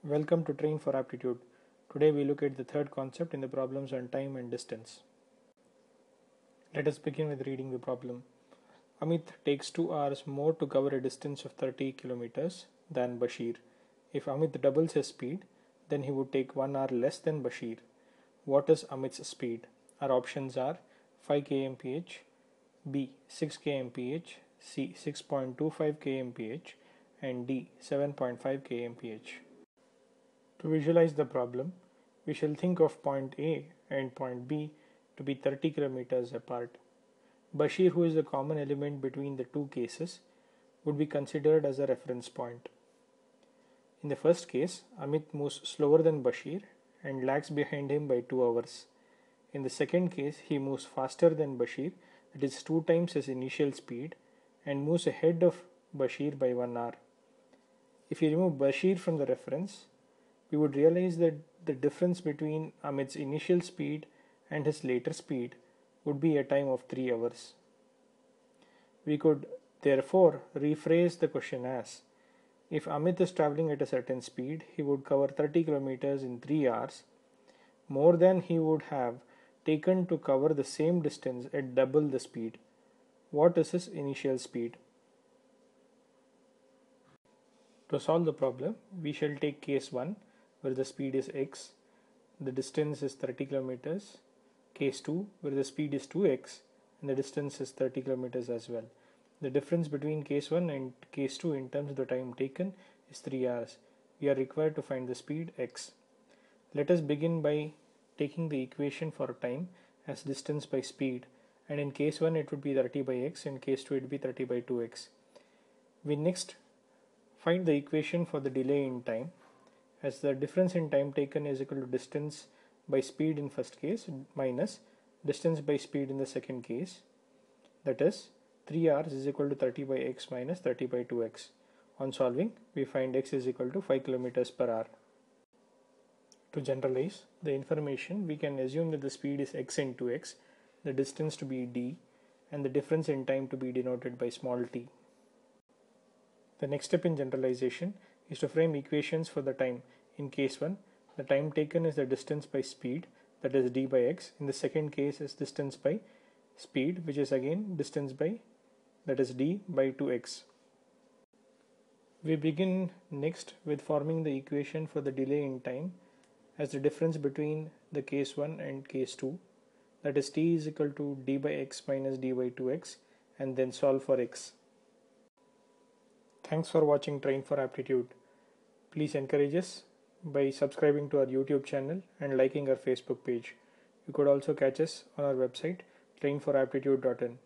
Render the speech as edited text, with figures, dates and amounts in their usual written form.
Welcome to Train for Aptitude. Today we look at the third concept in the problems on time and distance. Let us begin with reading the problem. Amit takes 2 hours more to cover a distance of 30 kilometers than Bashir. If Amit doubles his speed, then he would take 1 hour less than Bashir. What is Amit's speed? Our options are 5 kmph, B 6 kmph, C 6.25 kmph, and D 7.5 kmph. To visualize the problem, we shall think of point A and point B to be 30 kilometers apart. Bashir, who is the common element between the two cases, would be considered as a reference point. In the first case, Amit moves slower than Bashir and lags behind him by 2 hours. In the second case, he moves faster than Bashir, that is 2 times his initial speed, and moves ahead of Bashir by 1 hour. If you remove Bashir from the reference, we would realize that the difference between Amit's initial speed and his later speed would be a time of 3 hours. We could therefore rephrase the question as, if Amit is traveling at a certain speed, he would cover 30 kilometers in 3 hours, more than he would have taken to cover the same distance at double the speed. What is his initial speed? To solve the problem, we shall take case 1, where the speed is x, the distance is 30 kilometers, case 2 where the speed is 2x and the distance is 30 kilometers as well. The difference between case 1 and case 2 in terms of the time taken is 3 hours. We are required to find the speed x. Let us begin by taking the equation for time as distance by speed, and in case 1 it would be 30 by x, in case 2 it would be 30 by 2x. We next find the equation for the delay in time, as the difference in time taken is equal to distance by speed in first case minus distance by speed in the second case, that is 3 hours is equal to 30 by x minus 30 by 2x. On solving, we find x is equal to 5 kilometers per hour. To generalize the information, we can assume that the speed is x into x, the distance to be d, and the difference in time to be denoted by small t. The next step in generalization is to frame equations for the time. In case 1, the time taken is the distance by speed, that is d by x. In the second case is distance by speed, which is again distance by, that is d by 2x. We begin next with forming the equation for the delay in time as the difference between the case 1 and case 2, that is t is equal to d by x minus d by 2x, and then solve for x. Thanks for watching Train for Aptitude. Please encourage us by subscribing to our YouTube channel and liking our Facebook page. You could also catch us on our website trainforaptitude.in.